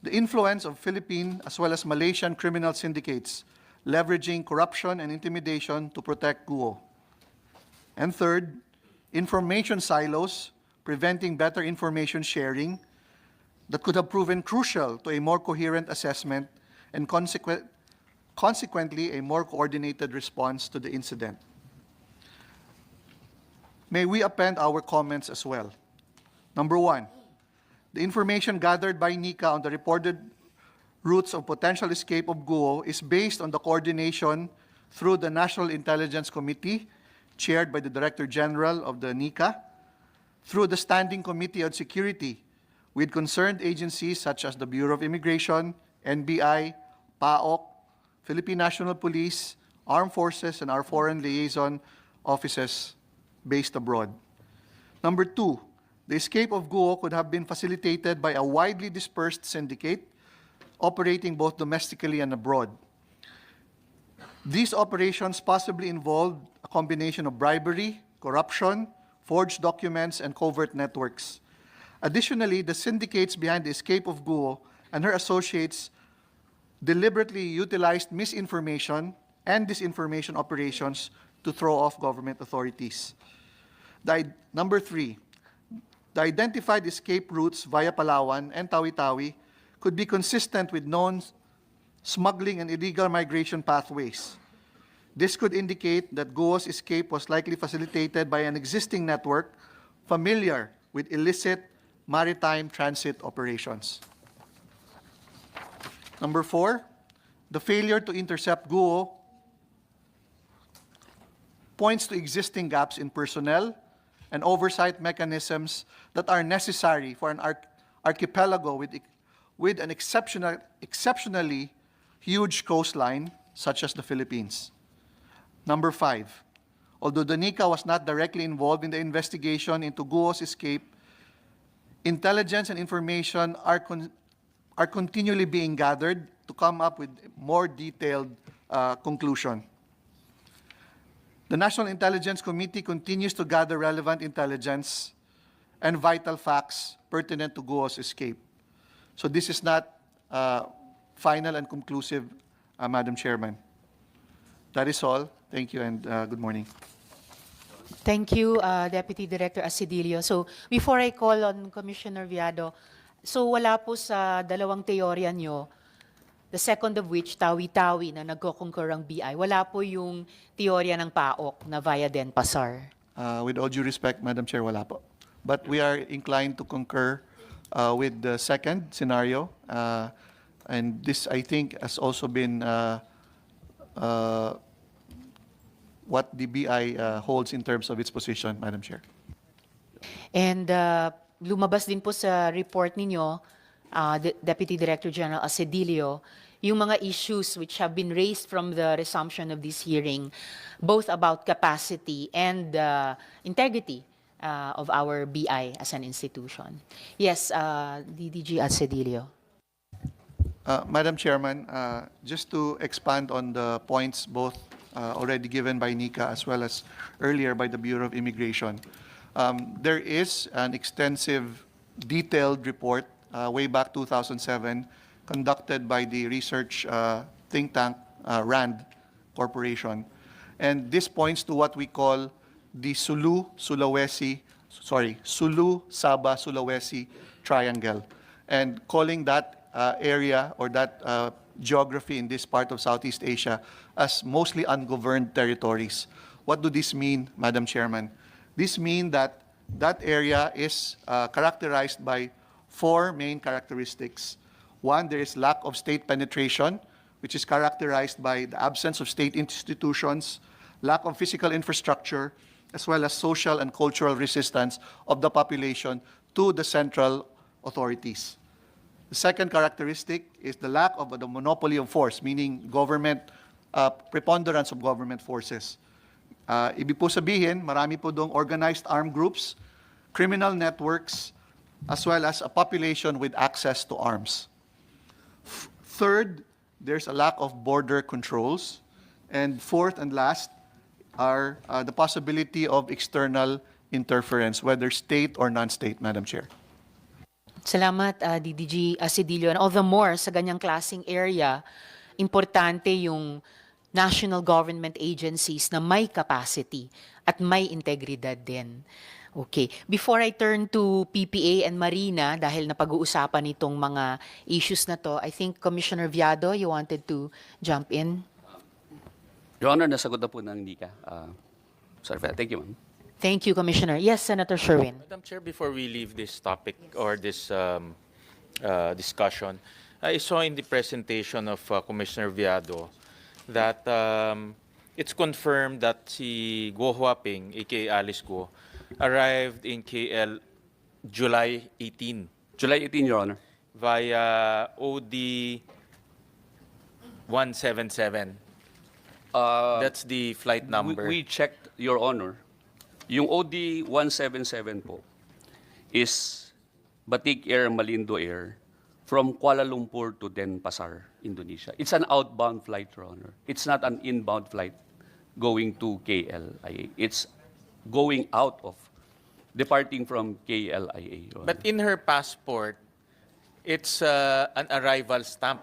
the influence of Philippine as well as Malaysian criminal syndicates leveraging corruption and intimidation to protect Guo. And third, information silos preventing better information sharing that could have proven crucial to a more coherent assessment and consequently a more coordinated response to the incident. May we append our comments as well. Number one, the information gathered by NICA on the reported routes of potential escape of Guo is based on the coordination through the National Intelligence Committee, chaired by the Director General of the NICA, through the Standing Committee on Security, with concerned agencies such as the Bureau of Immigration, NBI, PAOK, Philippine National Police, Armed Forces, and our foreign liaison offices based abroad. Number two, the escape of Guo could have been facilitated by a widely dispersed syndicate operating both domestically and abroad. These operations possibly involved a combination of bribery, corruption, forged documents, and covert networks. Additionally, the syndicates behind the escape of Guo and her associates deliberately utilized misinformation and disinformation operations to throw off government authorities. Number three, the identified escape routes via Palawan and Tawi-Tawi could be consistent with known smuggling and illegal migration pathways. This could indicate that Guo's escape was likely facilitated by an existing network familiar with illicit maritime transit operations. Number four, the failure to intercept Guo points to existing gaps in personnel and oversight mechanisms that are necessary for an archipelago with an exceptionally huge coastline such as the Philippines. Number five, although the NICA was not directly involved in the investigation into Guo's escape, intelligence and information are continually being gathered to come up with more detailed conclusion. The National Intelligence Committee continues to gather relevant intelligence and vital facts pertinent to Guo's escape. So this is not final and conclusive, Madam Chairman. That is all. Thank you and good morning. Thank you, Deputy Director Asidilio. So before I call on Commissioner Viado, so wala po sa dalawang teorya nyo, the second of which, Tawi-Tawi, na nagko-concur ang BI, wala po yung teorya ng PAOK na via Denpasar. With all due respect, Madam Chair, wala po. But we are inclined to concur with the second scenario. And this, I think, has also been what the BI holds in terms of its position, Madam Chair. And lumabas din po sa report ninyo, Deputy Director General Asedilio, yung mga issues which have been raised from the resumption of this hearing, both about capacity and integrity of our BI as an institution. Yes, DDG Asedilio. Madam Chairman, just to expand on the points both already given by NICA as well as earlier by the Bureau of Immigration, there is an extensive, detailed report way back 2007 conducted by the research think tank RAND Corporation. And this points to what we call the Sulu, Sulawesi Sulu, Sabah, Sulawesi Triangle, and calling that area or that geography in this part of Southeast Asia as mostly ungoverned territories. What do this mean, Madam Chairman? This means that that area is characterized by four main characteristics. One, there is lack of state penetration, which is characterized by the absence of state institutions, lack of physical infrastructure, as well as social and cultural resistance of the population to the central authorities. The second characteristic is the lack of the monopoly of force, meaning government, preponderance of government forces. Ibig po sabihin, marami po doong organized armed groups, criminal networks, as well as a population with access to arms. Third, there's a lack of border controls. And fourth and last are the possibility of external interference, whether state or non-state, Madam Chair. Salamat, DDG Asidilio. And all the more sa ganyang klaseng area, importante yung national government agencies na may capacity at may integridad din. Okay. Before I turn to PPA and Marina, dahil napag-uusapan itong mga issues na to, I think Commissioner Viado, you wanted to jump in? Your Honor, nasagot na po ng Nika. Sorry for that. Thank you, ma'am. Thank you, Commissioner. Yes, Senator Sherwin. Madam Chair, before we leave this topic or this discussion, I saw in the presentation of Commissioner Viado that it's confirmed that si Guo Huaping, aka Alice Guo, arrived in KL July 18 July 18, Your Honor. via OD 177. That's the flight number. We checked, Your Honor. Yung OD 177 po is Batik Air, Malindo Air from Kuala Lumpur to Denpasar, Indonesia. It's an outbound flight, Your Honor. It's not an inbound flight going to KLIA. It's going out of, departing from KLIA, Your Honor. But in her passport, it's an arrival stamp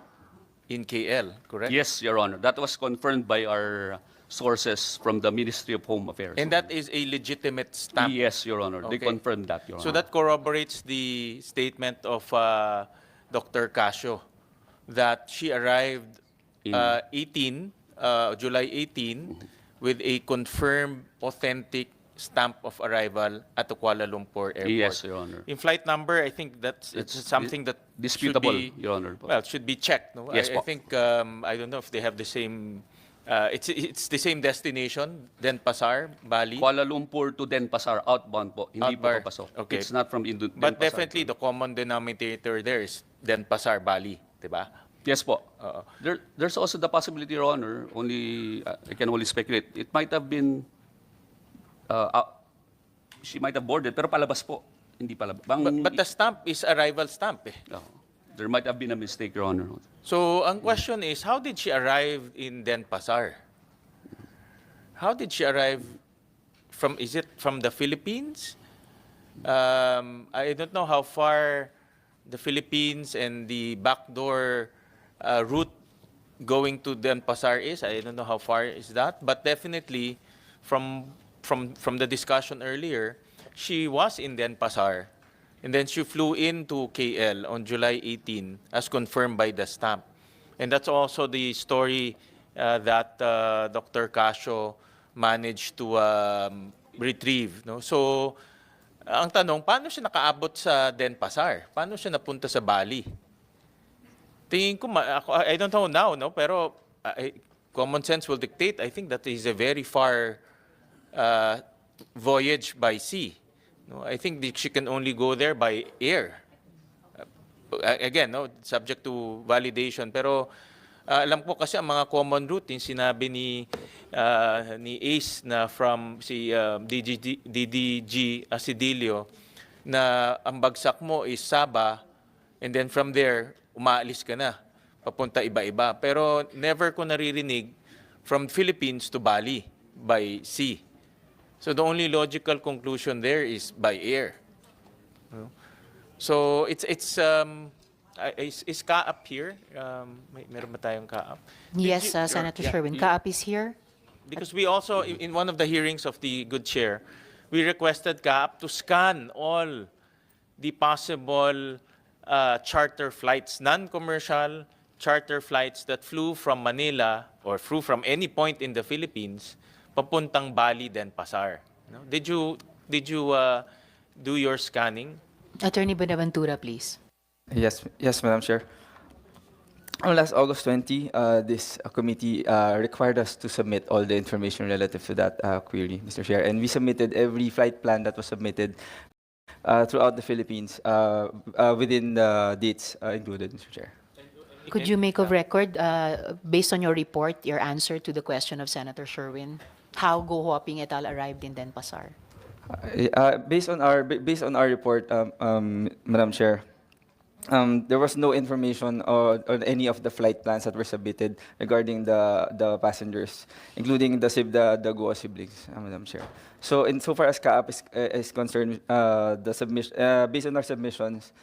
in KL, correct? Yes, Your Honor. That was confirmed by our sources from the Ministry of Home Affairs. And that is a legitimate stamp. Yes, Your Honor. They Okay. confirmed that, Your Honor. So that corroborates the statement of Dr. Casio that she arrived July 18 with a confirmed authentic stamp of arrival at the Kuala Lumpur airport. Yes, Your Honor. In flight number, I think it's something that disputable, should be, Your Honor. well, should be checked. No? Yes, I po. think I don't know if they have the same. It's the same destination, Denpasar, Bali. Kuala Lumpur to Denpasar, outbound po. Hindi po Outbound. papasok. Okay. It's not from Denpasar. But definitely the common denominator there is Denpasar, Bali, diba? Yes po. Oo. There's also the possibility, Your Honor, only, I can only speculate. It might have been, she might have boarded, pero palabas po. Hindi palabas. But the stamp is arrival stamp eh. There might have been a mistake, Your Honor. So ang question is, how did she arrive in Denpasar? How did she arrive from, is it from the Philippines? I don't know how far the Philippines and the backdoor route going to Denpasar is. I don't know how far is that, but definitely from the discussion earlier, she was in Denpasar. And then she flew into KL on July 18 as confirmed by the stamp. And that's also the story that Dr. Casio managed to retrieve. No? So, ang tanong, paano siya nakaabot sa Denpasar? Paano siya napunta sa Bali? Tingin ko, I don't know now, no? Pero common sense will dictate. I think that is a very far voyage by sea. No, I think she can only go there by air. Again, no, subject to validation. Pero alam ko kasi ang mga common route, yung sinabi ni Ace na from si DDG Asidilio na ang bagsak mo is Sabah and then from there, umaalis ka na. Papunta iba-iba. Pero never ko naririnig from Philippines to Bali by sea. So the only logical conclusion there is by air. So is Kaap here? Meron ba tayong Kaap? Yes, Senator Sherwin. Kaap is here. Because we also, in one of the hearings of the good chair, we requested CAAP to scan all the possible charter flights, non-commercial charter flights that flew from Manila or flew from any point in the Philippines papuntang Bali, Denpasar. No? Did you do your scanning? Attorney Bonaventura, please. Yes, yes, Madam Chair. On last August 20, this committee required us to submit all the information relative to that query, Mr. Chair, and we submitted every flight plan that was submitted throughout the Philippines within the dates included, Mr. Chair. Could you make of record, based on your report, your answer to the question of Senator Sherwin, how Go Huaping et al. Arrived in Denpasar? Based on our report, Madam Chair, there was no information on any of the flight plans that were submitted regarding the passengers, including the Goa siblings, Madam Chair. So insofar as CAAP is concerned, the submission based on our submissions,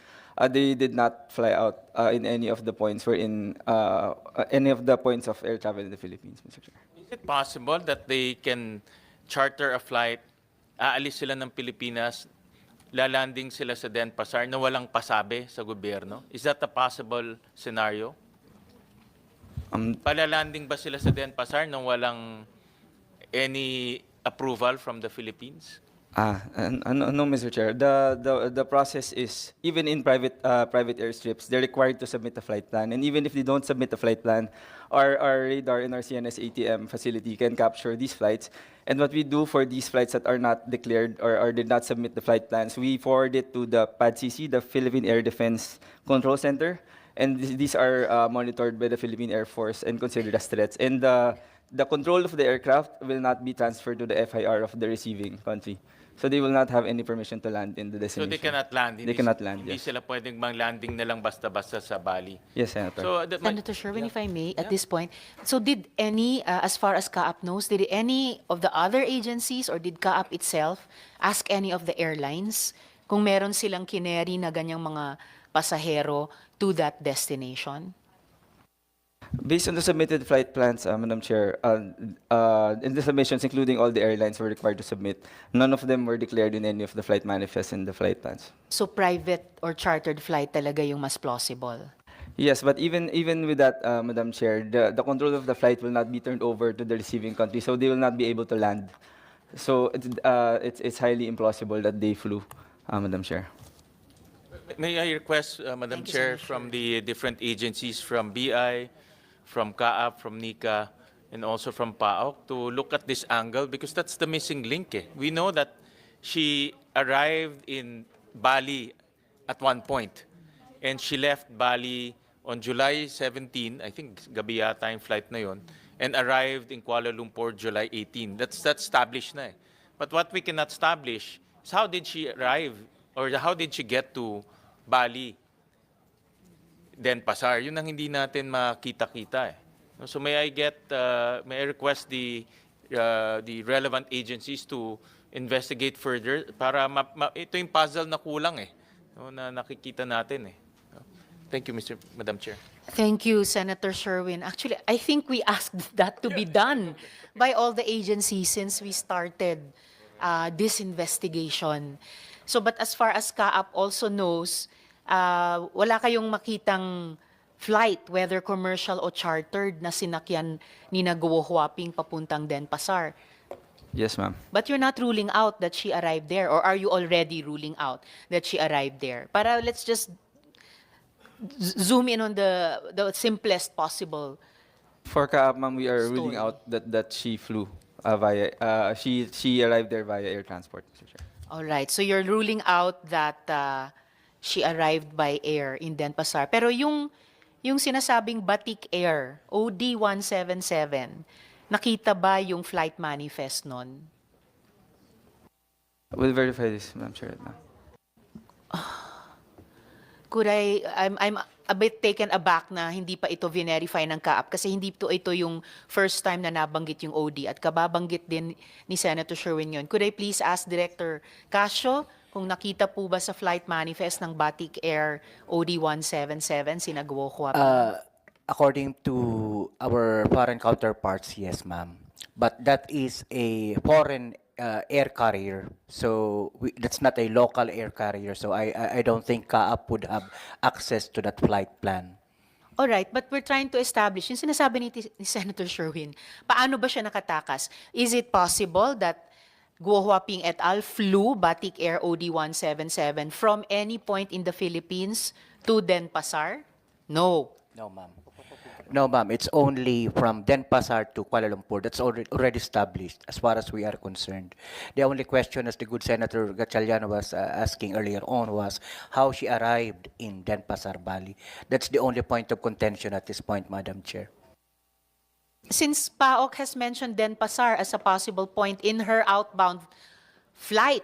they did not fly out in any of the points any of the points of air travel in the Philippines, Mr. Chair. Is it possible that they can charter a flight, aalis sila ng Pilipinas, lalanding sila sa Denpasar na walang pasabi sa gobyerno? Is that a possible scenario? Palalanding ba sila sa Denpasar nang walang any approval from the Philippines? No, Mr. Chair. The process is, even in private airstrips, they're required to submit a flight plan. And even if they don't submit a flight plan, our radar in our CNS ATM facility can capture these flights. And what we do for these flights that are not declared or did not submit the flight plans, we forward it to the PADCC, the Philippine Air Defense Control Center. And these are monitored by the Philippine Air Force and considered as threats. And the control of the aircraft will not be transferred to the FIR of the receiving country. So they will not have any permission to land in the So destination. they cannot land? They cannot land, Hindi yes. sila pwedeng landing na lang basta-basta sa Bali? Yes, Senator. So, Senator Sherwin, if I may, at this point, so did any, as far as CAAP knows, did any of the other agencies or did CAAP itself ask any of the airlines kung meron silang kineri na ganyang mga pasahero to that destination? Based on the submitted flight plans, Madam Chair, in the submissions, including all the airlines were required to submit, none of them were declared in any of the flight manifests and the flight plans. So private or chartered flight talaga yung mas plausible? Yes, but even with that, Madam Chair, the control of the flight will not be turned over to the receiving country, so they will not be able to land. So it's highly implausible that they flew, Madam Chair. May I request, Madam Thank you, Chair, Senator. from the different agencies, from BI, from CAAP, from NICA, and also from PAOK, to look at this angle, because that's the missing link. We know that she arrived in Bali at one point, and she left Bali on July 17, I think gabi yata yung flight na yun, and arrived in Kuala Lumpur July 18. That's established na. But what we cannot establish is how did she arrive, or how did she get to Bali, Denpasar? Yun ang hindi natin makita-kita. So may I request the relevant agencies to investigate further para ito yung puzzle na kulang no, na nakikita natin Thank you, Madam Chair. Thank you, Senator Sherwin. Actually, I think we asked that to be done by all the agencies since we started this investigation. So, but as far as CAAP also knows, wala kayong makitang flight, whether commercial o chartered, na sinakyan ni Go Huaping papuntang Denpasar. Yes, ma'am. But you're not ruling out that she arrived there, or are you already ruling out that she arrived there? Para let's just zoom in on the simplest possible. For CAAP, ma'am, we are ruling Story. out that she flew she arrived there via air transport, Mr. Chair. All right, so you're ruling out that she arrived by air in Denpasar. Pero yung sinasabing Batik Air, OD 177, nakita ba yung flight manifest nun? We'll verify this, Madam Chair, right now. I'm a bit taken aback na hindi pa ito verify ng CAAP kasi hindi ito yung first time na nabanggit yung OD at kababanggit din ni Senator Sherwin yun. Could I please ask Director Casio kung nakita po ba sa flight manifest ng Batik Air OD 177 si Go Huaping? According to our foreign counterparts, yes, ma'am. But that is a foreign air carrier. So that's not a local air carrier. So I don't think CAAP would have access to that flight plan. All right, but we're trying to establish, yung sinasabi ni Senator Sherwin, paano ba siya nakatakas? Is it possible that Guo Huaping et al. Flew Batik Air OD-177 from any point in the Philippines to Denpasar? No. No, ma'am. No, ma'am. It's only from Denpasar to Kuala Lumpur. That's already established as far as we are concerned. The only question, as the good Senator Gatchalian was asking earlier on, was how she arrived in Denpasar, Bali. That's the only point of contention at this point, Madam Chair. Since PAOK has mentioned Denpasar as a possible point in her outbound flight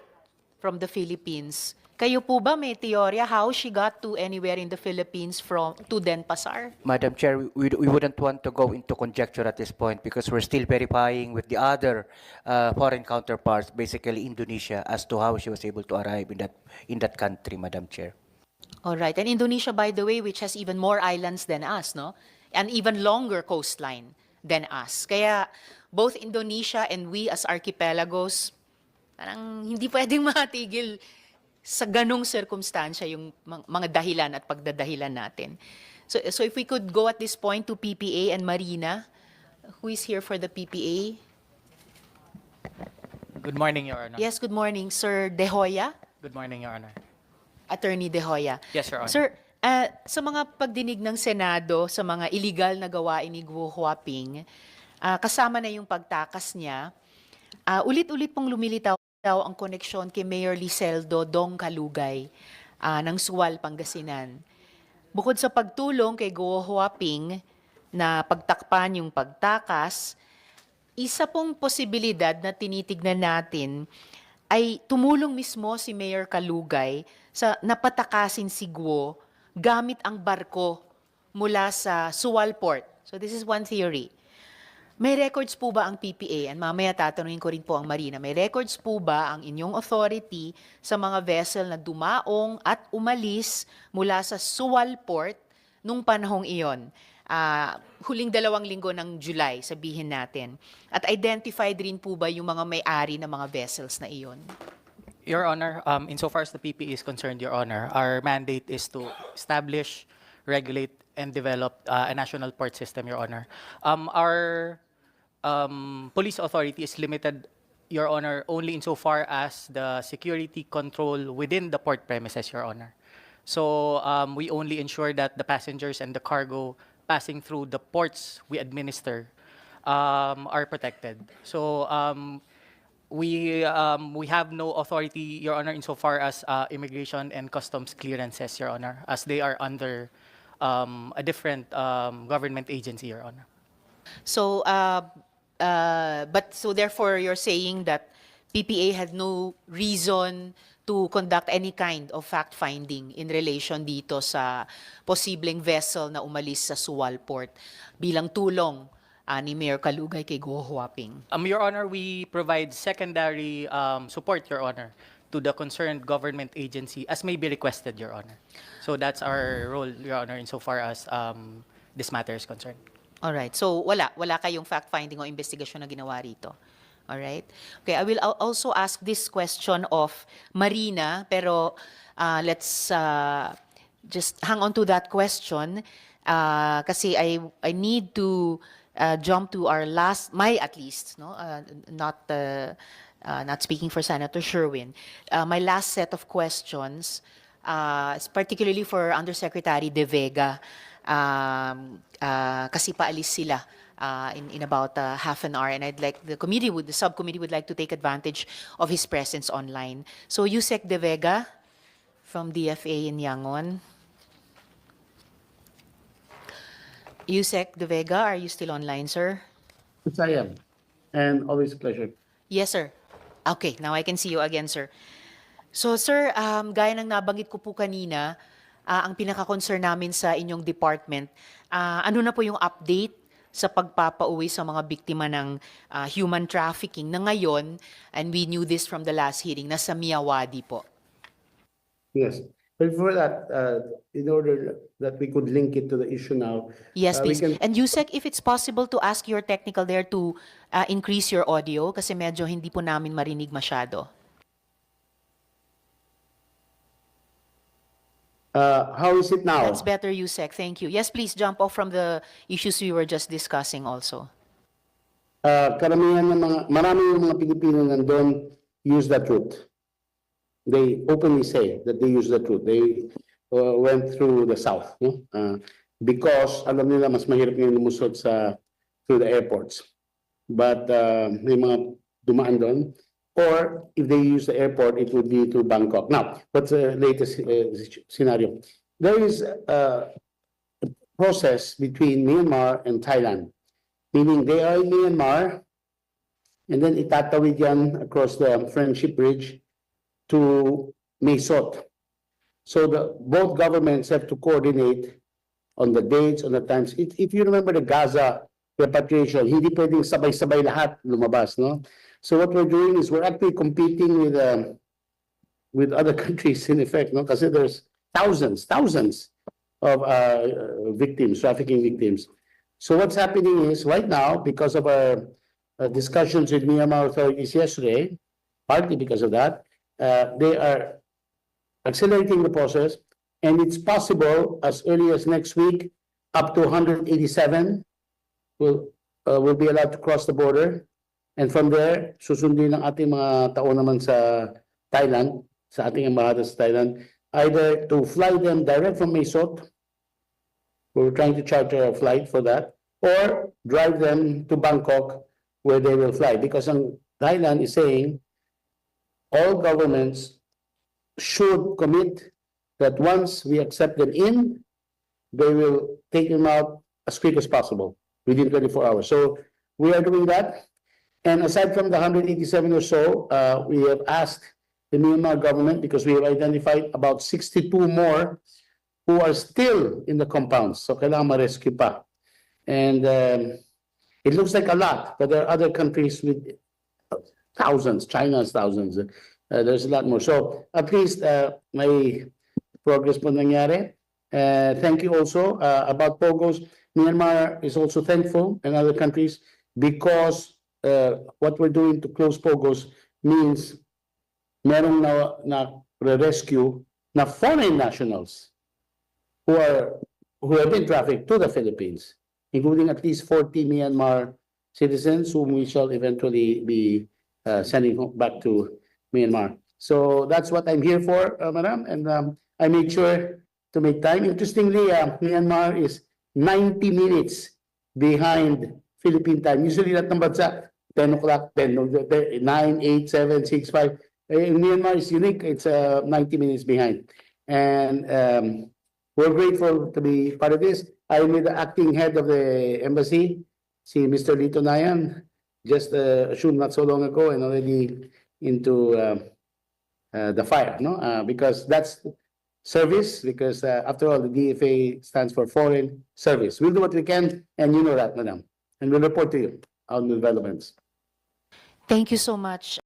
from the Philippines, kayo po ba may teorya how she got to anywhere in the Philippines to Denpasar? Madam Chair, we wouldn't want to go into conjecture at this point because we're still verifying with the other foreign counterparts, basically Indonesia, as to how she was able to arrive in that country, Madam Chair. All right. And Indonesia, by the way, which has even more islands than us, no? And even longer coastline than us. Kaya both Indonesia and we as archipelagos, parang hindi pwedeng matigil sa ganong sirkumstansya yung mga dahilan at pagdadahilan natin. So if we could go at this point to PPA and Marina, who is here for the PPA? Good morning, Your Honor. Yes, good morning, Sir De Hoya. Good morning, Your Honor. Attorney De Hoya. Yes, Your Honor. Sir, sa mga pagdinig ng Senado sa mga illegal na gawain ni Guo Huaping, kasama na yung pagtakas niya, ulit-ulit pong lumilitaw ang koneksyon kay Mayor Liceldo Dong Kalugay ng Suwal, Pangasinan. Bukod sa pagtulong kay Guo Huaping na pagtakpan yung pagtakas, isa pong posibilidad na tinitignan natin ay tumulong mismo si Mayor Kalugay sa napatakasin si Guo gamit ang barko mula sa Suwal Port. So this is one theory. May records po ba ang PPA? And mamaya tatanungin ko rin po ang Marina. May records po ba ang inyong authority sa mga vessel na dumaong at umalis mula sa Suwal Port nung panahong iyon? Huling 2 linggo ng July, sabihin natin. At identified rin po ba yung mga may-ari ng mga vessels na iyon? Your Honor, insofar as the PPE is concerned, Your Honor, our mandate is to establish, regulate, and develop a national port system, Your Honor. Our police authority is limited, Your Honor, only insofar as the security control within the port premises, Your Honor. So we only ensure that the passengers and the cargo passing through the ports we administer are protected. So we have no authority, Your Honor, insofar as immigration and customs clearances, Your Honor, as they are under a different government agency, Your Honor. So, so therefore, you're saying that PPA had no reason to conduct any kind of fact-finding in relation dito sa posibleng vessel na umalis sa Suwal Port bilang tulong ni Mayor Kalugay kay Guo Huaping. Your Honor, we provide secondary support, Your Honor, to the concerned government agency as may be requested, Your Honor. So that's our role, Your Honor, insofar as this matter is concerned. All right. So wala kayong fact-finding o investigasyon na ginawa rito. All right. Okay, I will also ask this question of Marina, pero let's just hang on to that question kasi I need to jump to our at least, no, not speaking for Senator Sherwin, my last set of questions, particularly for Undersecretary De Vega, kasi paalis sila in about half an hour, and I'd like the subcommittee would like to take advantage of his presence online. So Yusek De Vega from DFA in Yangon. Yusek De Vega, are you still online, sir? Yes, I am. And always a pleasure. Yes, sir. Okay, now I can see you again, sir. So, sir, gaya ng nabanggit ko po kanina, ang pinaka-concern namin sa inyong department, ano na po yung update sa pagpapauwi sa mga biktima ng human trafficking na ngayon, and we knew this from the last hearing, nasa Miyawadi po. Yes. But before that, in order that we could link it to the issue now. Yes, we please. can- And Yusek, if it's possible to ask your technical there to increase your audio kasi medyo hindi po namin marinig masyado. How is it now? That's better, Yusek. Thank you. Yes, please jump off from the issues we were just discussing also. Karamihan ng marami yung mga Pilipino nandun use the truth. They openly say that they use the truth. They went through the south, no? Because alam nila mas mahirap yung lumusot through the airports. But may mga dumaan doon. Or if they use the airport, it would be to Bangkok. Now, what's the latest scenario? There is a process between Myanmar and Thailand. Meaning they are in Myanmar, and then itatawid yan across the Friendship Bridge to Mesot. So both governments have to coordinate on the dates, on the times. If you remember the Gaza repatriation, hindi pwedeng sabay-sabay lahat lumabas, no? So what we're doing is we're actually competing with other countries in effect, no? Kasi there's thousands of victims, trafficking victims. So what's happening is right now, because of our discussions with Myanmar authorities yesterday, partly because of that, they are accelerating the process, and it's possible as early as next week, up to 187 will be allowed to cross the border. And from there, susundin ng ating mga tao naman sa Thailand, sa ating embahada sa Thailand, either to fly them direct from Mesot, we're trying to charter a flight for that, or drive them to Bangkok where they will fly. Because Thailand is saying all governments should commit that once we accept them in, they will take them out as quick as possible within 24 hours. So we are doing that. And aside from the 187 or so, we have asked the Myanmar government, because we have identified about 62 more who are still in the compounds. So kailangan ma-rescue pa. And it looks like a lot, but there are other countries with thousands. China has thousands. There's a lot more. So at least may progress po nangyari. Thank you also about POGOs. Myanmar is also thankful, and other countries, because what we're doing to close POGOs means merong na rescue na foreign nationals who have been trafficked to the Philippines, including at least 40 Myanmar citizens whom we shall eventually be sending back to Myanmar. So that's what I'm here for, Madam, and I made sure to make time. Interestingly, Myanmar is 90 minutes behind Philippine time. Usually that number 10 o'clock, 10, 9, 8, 7, 6, 5. In Myanmar is unique. It's 90 minutes behind. And we're grateful to be part of this. I'm with the acting head of the embassy, si Mr. Lito Nayan, just assumed not so long ago and already into the fire, no? Because that's service, because after all, the DFA stands for Foreign Service. We'll do what we can, and you know that, Madam. And we'll report to you on the developments. Thank you so much.